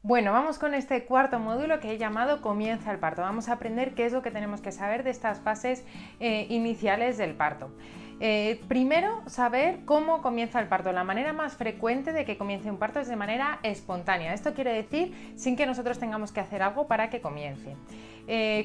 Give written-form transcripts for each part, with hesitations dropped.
Bueno, vamos con este cuarto módulo que he llamado Comienza el parto. Vamos a aprender qué es lo que tenemos que saber de estas fases iniciales del parto. Primero, saber cómo comienza el parto. La manera más frecuente de que comience un parto es de manera espontánea. Esto quiere decir sin que nosotros tengamos que hacer algo para que comience.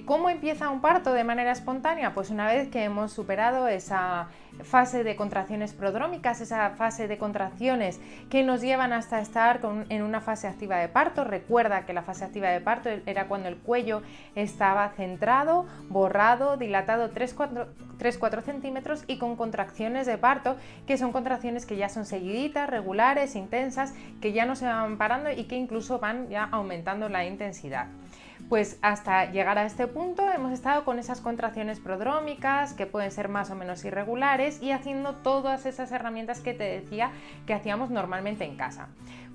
¿Cómo empieza un parto de manera espontánea? Pues una vez que hemos superado esa fase de contracciones prodrómicas, esa fase de contracciones que nos llevan hasta estar en una fase activa de parto. Recuerda que la fase activa de parto era cuando el cuello estaba centrado, borrado, dilatado 3-4 centímetros y con contracciones de parto, que son contracciones que ya son seguiditas, regulares, intensas, que ya no se van parando y que incluso van ya aumentando la intensidad. Pues hasta llegar a este punto hemos estado con esas contracciones prodrómicas que pueden ser más o menos irregulares y haciendo todas esas herramientas que te decía que hacíamos normalmente en casa.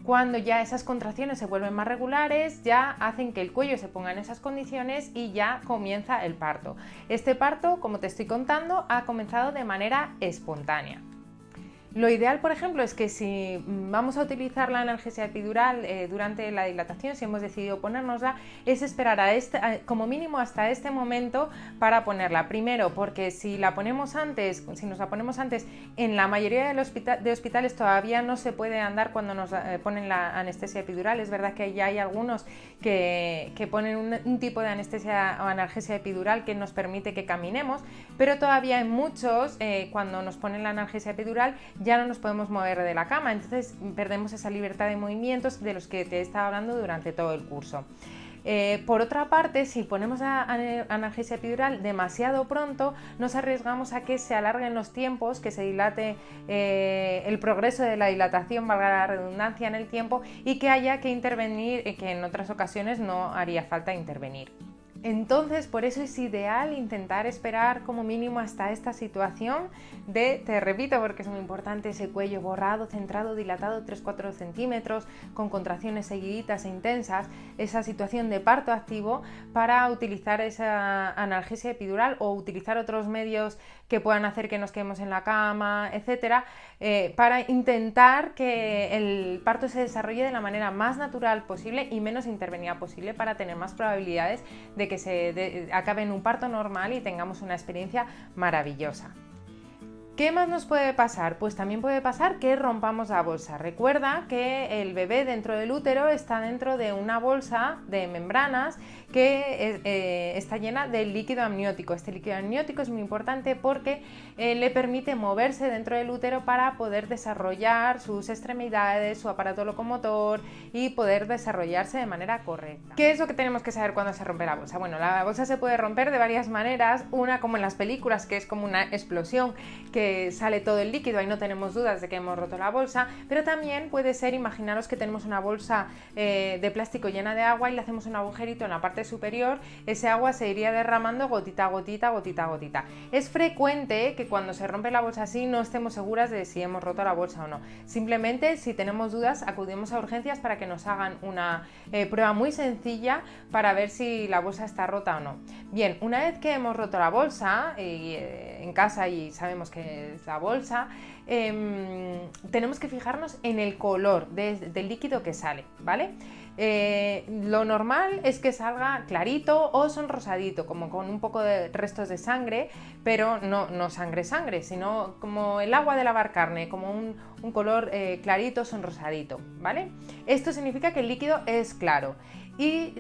Cuando ya esas contracciones se vuelven más regulares, ya hacen que el cuello se ponga en esas condiciones y ya comienza el parto. Este parto, como te estoy contando, ha comenzado de manera espontánea. Lo ideal, por ejemplo, es que si vamos a utilizar la analgesia epidural durante la dilatación, si hemos decidido ponérnosla, es esperar como mínimo hasta este momento para ponerla. Primero, porque si la ponemos antes, si nos la ponemos antes, en la mayoría de hospitales todavía no se puede andar cuando nos ponen la anestesia epidural. Es verdad que ya hay algunos que ponen un tipo de anestesia o analgesia epidural que nos permite que caminemos, pero todavía hay muchos, cuando nos ponen la analgesia epidural, ya no nos podemos mover de la cama, entonces perdemos esa libertad de movimientos de los que te he estado hablando durante todo el curso. Por otra parte, si ponemos analgesia epidural demasiado pronto, nos arriesgamos a que se alarguen los tiempos, que se dilate el progreso de la dilatación, valga la redundancia, en el tiempo, y que haya que intervenir, que en otras ocasiones no haría falta intervenir. Entonces, por eso es ideal intentar esperar como mínimo hasta esta situación te repito porque es muy importante, ese cuello borrado, centrado, dilatado 3-4 centímetros, con contracciones seguiditas e intensas, esa situación de parto activo, para utilizar esa analgesia epidural o utilizar otros medios que puedan hacer que nos quedemos en la cama, etcétera, para intentar que el parto se desarrolle de la manera más natural posible y menos intervenida posible, para tener más probabilidades de que acabe en un parto normal y tengamos una experiencia maravillosa. ¿Qué más nos puede pasar? Pues también puede pasar que rompamos la bolsa. Recuerda que el bebé dentro del útero está dentro de una bolsa de membranas que está llena de líquido amniótico. Este líquido amniótico es muy importante porque le permite moverse dentro del útero para poder desarrollar sus extremidades, su aparato locomotor y poder desarrollarse de manera correcta. ¿Qué es lo que tenemos que saber cuando se rompe la bolsa? Bueno, la bolsa se puede romper de varias maneras. Una, como en las películas, que es como una explosión que sale todo el líquido y no tenemos dudas de que hemos roto la bolsa, pero también puede ser, imaginaros que tenemos una bolsa de plástico llena de agua y le hacemos un agujerito en la parte superior, ese agua se iría derramando gotita a gotita, gotita a gotita. Es frecuente que cuando se rompe la bolsa así no estemos seguras de si hemos roto la bolsa o no. Simplemente, si tenemos dudas, acudimos a urgencias para que nos hagan una prueba muy sencilla para ver si la bolsa está rota o no. Bien, una vez que hemos roto la bolsa en casa y sabemos que es la bolsa, tenemos que fijarnos en el color del líquido que sale, ¿vale? Lo normal es que salga clarito o sonrosadito, como con un poco de restos de sangre, pero no sangre, sino como el agua de lavar carne, como un color clarito, sonrosadito, ¿vale? Esto significa que el líquido es claro. Y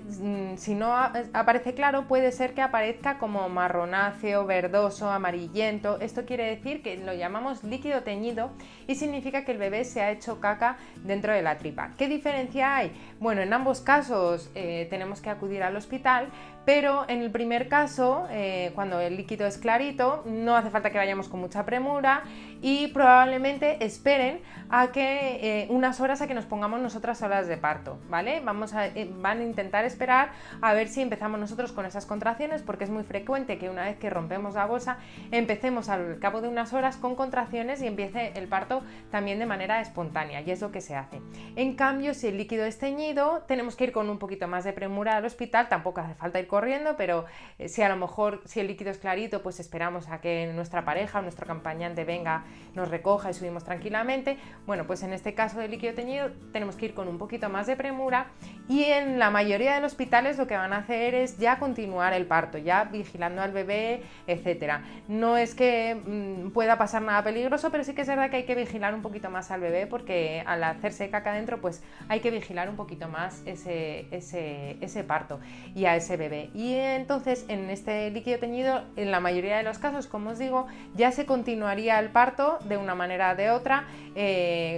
si no aparece claro, puede ser que aparezca como marronáceo, verdoso, amarillento. Esto quiere decir que lo llamamos líquido teñido y significa que el bebé se ha hecho caca dentro de la tripa. ¿Qué diferencia hay? Bueno, en ambos casos tenemos que acudir al hospital, pero en el primer caso, cuando el líquido es clarito, no hace falta que vayamos con mucha premura y probablemente esperen a que unas horas a que nos pongamos nosotras solas de parto, ¿vale? Van a intentar esperar a ver si empezamos nosotros con esas contracciones, porque es muy frecuente que una vez que rompemos la bolsa empecemos al cabo de unas horas con contracciones y empiece el parto también de manera espontánea, y es lo que se hace. En cambio, si el líquido es teñido, tenemos que ir con un poquito más de premura al hospital. Tampoco hace falta ir corriendo, pero si a lo mejor, si el líquido es clarito, pues esperamos a que nuestra pareja o nuestro acompañante venga nos recoja y subimos tranquilamente. Bueno, pues en este caso del líquido teñido tenemos que ir con un poquito más de premura, y en la mayoría de los hospitales lo que van a hacer es ya continuar el parto, ya vigilando al bebé, etcétera. No es que pueda pasar nada peligroso, pero sí que es verdad que hay que vigilar un poquito más al bebé, porque al hacerse caca dentro, pues hay que vigilar un poquito más ese parto y a ese bebé. Y entonces en este líquido teñido, en la mayoría de los casos, como os digo, ya se continuaría el parto de una manera o de otra,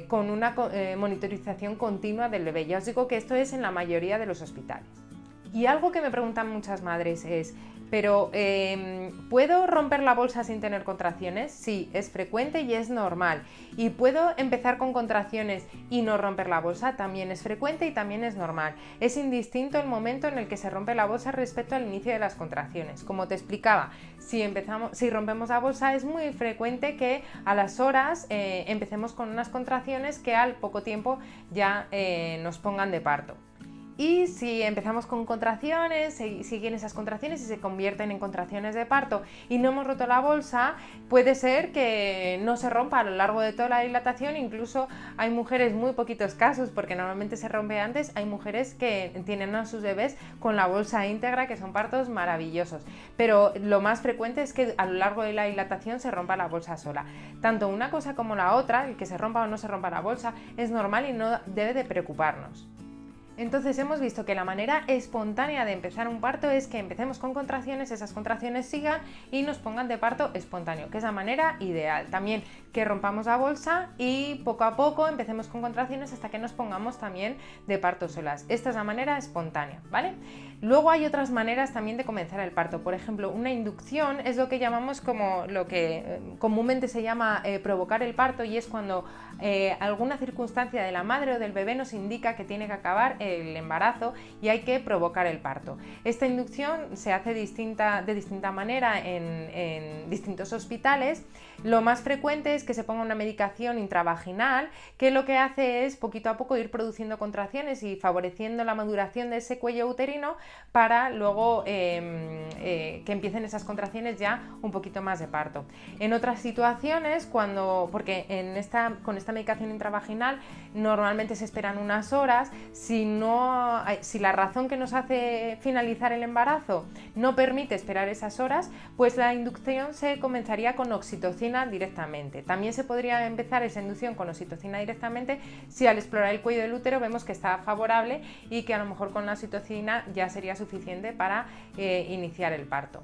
con una monitorización continua del bebé. Ya os digo que esto es en la mayoría de los hospitales. Y algo que me preguntan muchas madres es: pero ¿puedo romper la bolsa sin tener contracciones? Sí, es frecuente y es normal. ¿Y puedo empezar con contracciones y no romper la bolsa? También es frecuente y también es normal. Es indistinto el momento en el que se rompe la bolsa respecto al inicio de las contracciones. Como te explicaba, si rompemos la bolsa, es muy frecuente que a las horas empecemos con unas contracciones que al poco tiempo ya nos pongan de parto. Y si empezamos con contracciones, siguen esas contracciones y se convierten en contracciones de parto y no hemos roto la bolsa, puede ser que no se rompa a lo largo de toda la dilatación. Incluso hay mujeres, muy poquitos casos, porque normalmente se rompe antes, hay mujeres que tienen a sus bebés con la bolsa íntegra, que son partos maravillosos. Pero lo más frecuente es que a lo largo de la dilatación se rompa la bolsa sola. Tanto una cosa como la otra, el que se rompa o no se rompa la bolsa, es normal y no debe de preocuparnos. Entonces hemos visto que la manera espontánea de empezar un parto es que empecemos con contracciones, esas contracciones sigan y nos pongan de parto espontáneo, que es la manera ideal. También que rompamos la bolsa y poco a poco empecemos con contracciones hasta que nos pongamos también de parto solas. Esta es la manera espontánea, ¿vale? Luego hay otras maneras también de comenzar el parto. Por ejemplo, una inducción es lo que llamamos, como lo que comúnmente se llama provocar el parto, y es cuando alguna circunstancia de la madre o del bebé nos indica que tiene que acabar el embarazo y hay que provocar el parto. Esta inducción se hace de distinta manera en distintos hospitales. Lo más frecuente es que se ponga una medicación intravaginal, que lo que hace es poquito a poco ir produciendo contracciones y favoreciendo la maduración de ese cuello uterino, para luego que empiecen esas contracciones ya un poquito más de parto. En otras situaciones, porque con esta medicación intravaginal normalmente se esperan unas horas, si la razón que nos hace finalizar el embarazo no permite esperar esas horas, pues la inducción se comenzaría con oxitocina directamente. También se podría empezar esa inducción con oxitocina directamente si al explorar el cuello del útero vemos que está favorable y que a lo mejor con la oxitocina ya sería suficiente para iniciar el parto.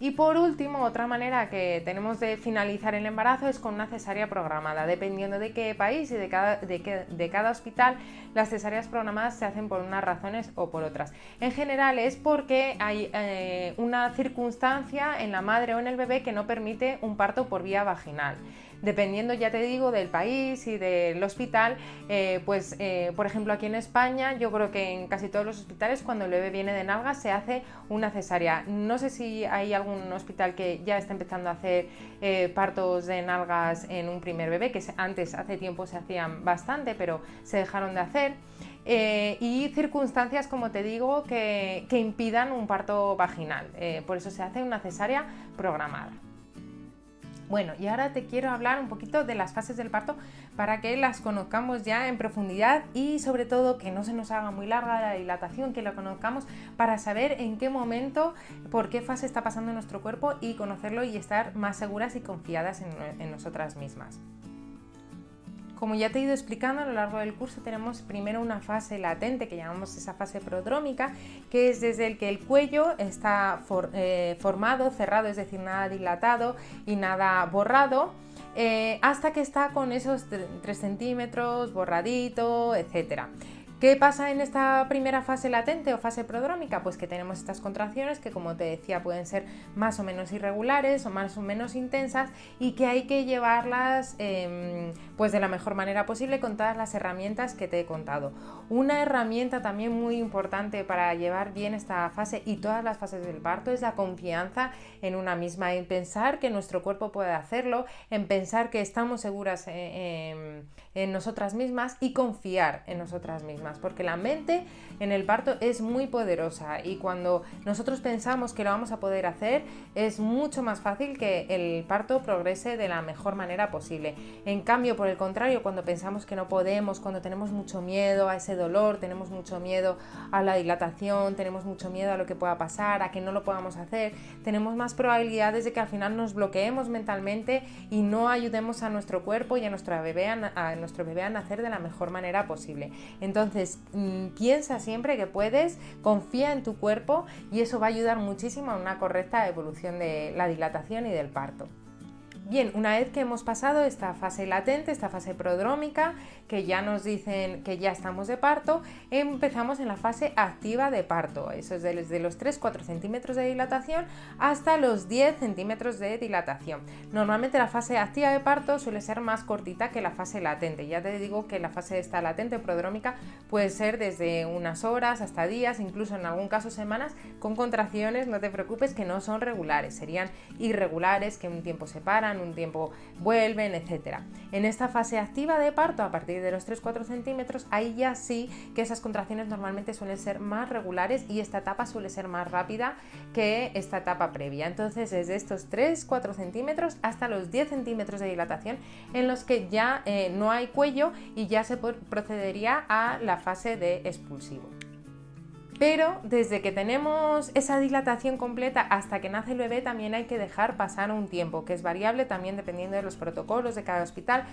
Y por último, otra manera que tenemos de finalizar el embarazo es con una cesárea programada. Dependiendo de qué país y de cada hospital, las cesáreas programadas se hacen por unas razones o por otras. En general es porque hay una circunstancia en la madre o en el bebé que no permite un parto por vía vaginal. Dependiendo, ya te digo, del país y del hospital, por ejemplo, aquí en España, yo creo que en casi todos los hospitales, cuando el bebé viene de nalgas, se hace una cesárea. No sé si hay algún hospital que ya está empezando a hacer partos de nalgas en un primer bebé, que antes, hace tiempo, se hacían bastante, pero se dejaron de hacer. Y circunstancias, como te digo, que impidan un parto vaginal. Por eso se hace una cesárea programada. Bueno, y ahora te quiero hablar un poquito de las fases del parto para que las conozcamos ya en profundidad y sobre todo que no se nos haga muy larga la dilatación, que la conozcamos para saber en qué momento, por qué fase está pasando en nuestro cuerpo y conocerlo y estar más seguras y confiadas en nosotras mismas. Como ya te he ido explicando, a lo largo del curso tenemos primero una fase latente que llamamos esa fase prodrómica, que es desde el que el cuello está formado, cerrado, es decir, nada dilatado y nada borrado, hasta que está con esos 3 centímetros, borradito, etcétera. ¿Qué pasa en esta primera fase latente o fase prodrómica? Pues que tenemos estas contracciones que, como te decía, pueden ser más o menos irregulares o más o menos intensas y que hay que llevarlas pues de la mejor manera posible con todas las herramientas que te he contado. Una herramienta también muy importante para llevar bien esta fase y todas las fases del parto es la confianza en una misma, en pensar que nuestro cuerpo puede hacerlo, en pensar que estamos seguras en nosotras mismas y confiar en nosotras mismas. más, porque la mente en el parto es muy poderosa y cuando nosotros pensamos que lo vamos a poder hacer, es mucho más fácil que el parto progrese de la mejor manera posible. En cambio, por el contrario, cuando pensamos que no podemos, cuando tenemos mucho miedo a ese dolor, tenemos mucho miedo a la dilatación, tenemos mucho miedo a lo que pueda pasar, a que no lo podamos hacer, tenemos más probabilidades de que al final nos bloqueemos mentalmente y no ayudemos a nuestro cuerpo y a nuestro bebé a nacer de la mejor manera posible. Entonces, piensa siempre que puedes, confía en tu cuerpo y eso va a ayudar muchísimo a una correcta evolución de la dilatación y del parto. Bien, una vez que hemos pasado esta fase latente, esta fase prodrómica, que ya nos dicen que ya estamos de parto, empezamos en la fase activa de parto. Eso es desde los 3-4 centímetros de dilatación hasta los 10 centímetros de dilatación. Normalmente la fase activa de parto suele ser más cortita que la fase latente. Ya te digo que la fase esta latente prodrómica puede ser desde unas horas hasta días, incluso en algún caso semanas, con contracciones, no te preocupes, que no son regulares, serían irregulares, que un tiempo se paran, un tiempo vuelven, etc. En esta fase activa de parto, a partir de los 3-4 centímetros, ahí ya sí que esas contracciones normalmente suelen ser más regulares y esta etapa suele ser más rápida que esta etapa previa. Entonces, desde estos 3-4 centímetros hasta los 10 centímetros de dilatación, en los que ya no hay cuello y ya se procedería a la fase de expulsivo. Pero desde que tenemos esa dilatación completa hasta que nace el bebé también hay que dejar pasar un tiempo, que es variable también dependiendo de los protocolos de cada hospital,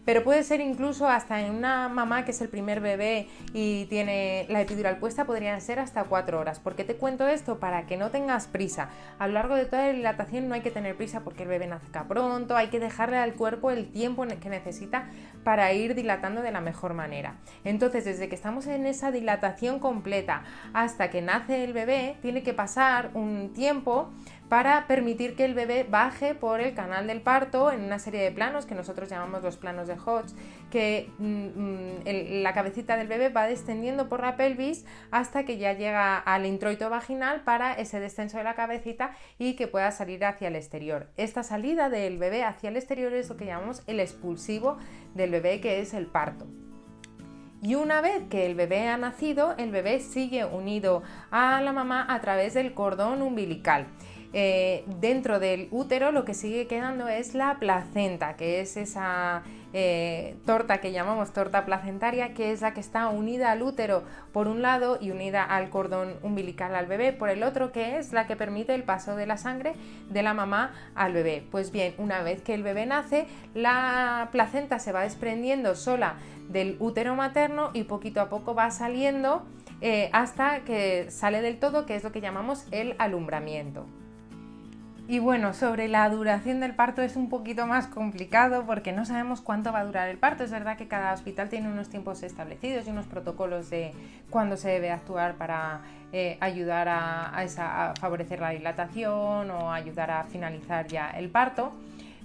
pero puede ser incluso hasta en una mamá que es el primer bebé y tiene la epidural puesta, podrían ser hasta 4 horas. ¿Por qué te cuento esto? Para que no tengas prisa. A lo largo de toda la dilatación no hay que tener prisa porque el bebé nazca pronto, hay que dejarle al cuerpo el tiempo que necesita para ir dilatando de la mejor manera. Entonces, desde que estamos en esa dilatación completa hasta que nace el bebé, tiene que pasar un tiempo para permitir que el bebé baje por el canal del parto en una serie de planos que nosotros llamamos los planos de Hodge, que la cabecita del bebé va descendiendo por la pelvis hasta que ya llega al introito vaginal para ese descenso de la cabecita y que pueda salir hacia el exterior. Esta salida del bebé hacia el exterior es lo que llamamos el expulsivo del bebé, que es el parto. Y una vez que el bebé ha nacido, el bebé sigue unido a la mamá a través del cordón umbilical. Dentro del útero lo que sigue quedando es la placenta, que es esa torta que llamamos torta placentaria, que es la que está unida al útero por un lado y unida al cordón umbilical al bebé por el otro, que es la que permite el paso de la sangre de la mamá al bebé. Pues bien, una vez que el bebé nace, la placenta se va desprendiendo sola del útero materno y poquito a poco va saliendo hasta que sale del todo, que es lo que llamamos el alumbramiento. Y bueno, sobre la duración del parto es un poquito más complicado porque no sabemos cuánto va a durar el parto. Es verdad que cada hospital tiene unos tiempos establecidos y unos protocolos de cuándo se debe actuar para ayudar a favorecer la dilatación o ayudar a finalizar ya el parto.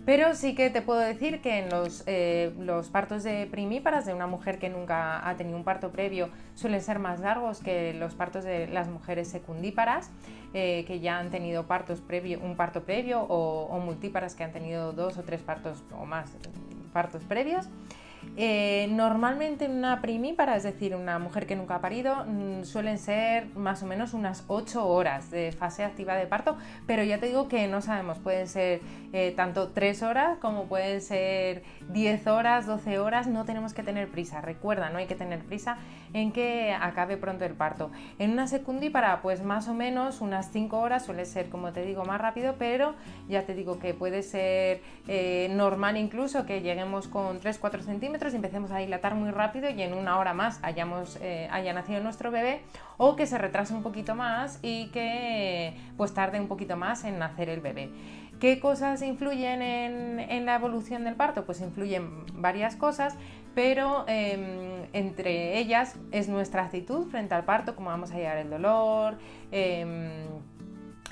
Pero sí que te puedo decir que en los partos de primíparas de una mujer que nunca ha tenido un parto previo suelen ser más largos que los partos de las mujeres secundíparas, que ya han tenido un parto previo o multíparas que han tenido 2 o 3 partos o más partos previos. Normalmente en una primípara, es decir, una mujer que nunca ha parido, suelen ser más o menos unas 8 horas de fase activa de parto, pero ya te digo que no sabemos, pueden ser tanto 3 horas como pueden ser 10 horas, 12 horas, no tenemos que tener prisa, recuerda, no hay que tener prisa en que acabe pronto el parto. En una secundípara, pues más o menos unas 5 horas, suele ser, como te digo, más rápido, pero ya te digo que puede ser normal incluso que lleguemos con 3-4 centímetros y empecemos a dilatar muy rápido y en una hora más haya nacido nuestro bebé, o que se retrase un poquito más y que pues tarde un poquito más en nacer el bebé. ¿Qué cosas influyen en la evolución del parto? Pues influyen varias cosas, pero entre ellas es nuestra actitud frente al parto, cómo vamos a llevar el dolor,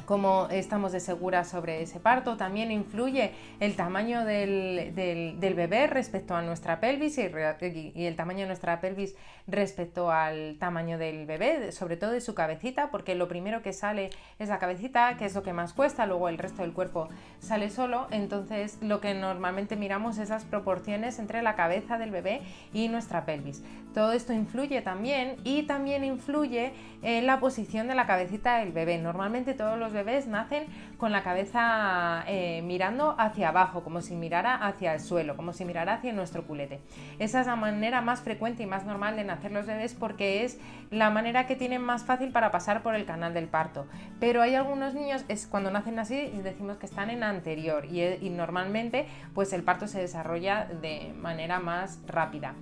cómo estamos de seguras sobre ese parto. También influye el tamaño del bebé respecto a nuestra pelvis y el tamaño de nuestra pelvis respecto al tamaño del bebé, sobre todo de su cabecita, porque lo primero que sale es la cabecita, que es lo que más cuesta, luego el resto del cuerpo sale solo. Entonces lo que normalmente miramos es las proporciones entre la cabeza del bebé y nuestra pelvis. Todo esto influye también, y también influye en la posición de la cabecita del bebé. Normalmente todos los bebés nacen con la cabeza mirando hacia abajo, como si mirara hacia el suelo, como si mirara hacia nuestro culete. Esa es la manera más frecuente y más normal de nacer los bebés, porque es la manera que tienen más fácil para pasar por el canal del parto. Pero hay algunos niños, cuando nacen así, decimos que están en anterior, y normalmente pues el parto se desarrolla de manera más rápida.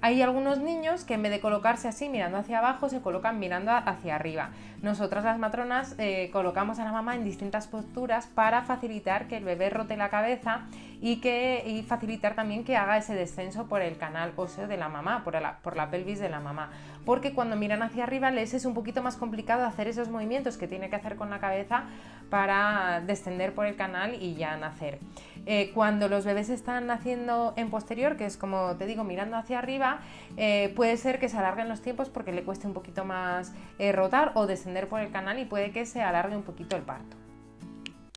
Hay algunos niños que en vez de colocarse así mirando hacia abajo, se colocan mirando hacia arriba. Nosotras las matronas colocamos a la mamá en distintas posturas para facilitar que el bebé rote la cabeza y facilitar también que haga ese descenso por el canal óseo de la mamá, por la pelvis de la mamá. Porque cuando miran hacia arriba les es un poquito más complicado hacer esos movimientos que tiene que hacer con la cabeza para descender por el canal y ya nacer. Cuando los bebés están naciendo en posterior, que es como te digo, mirando hacia arriba, puede ser que se alarguen los tiempos porque le cueste un poquito más rotar o descender por el canal, y puede que se alargue un poquito el parto.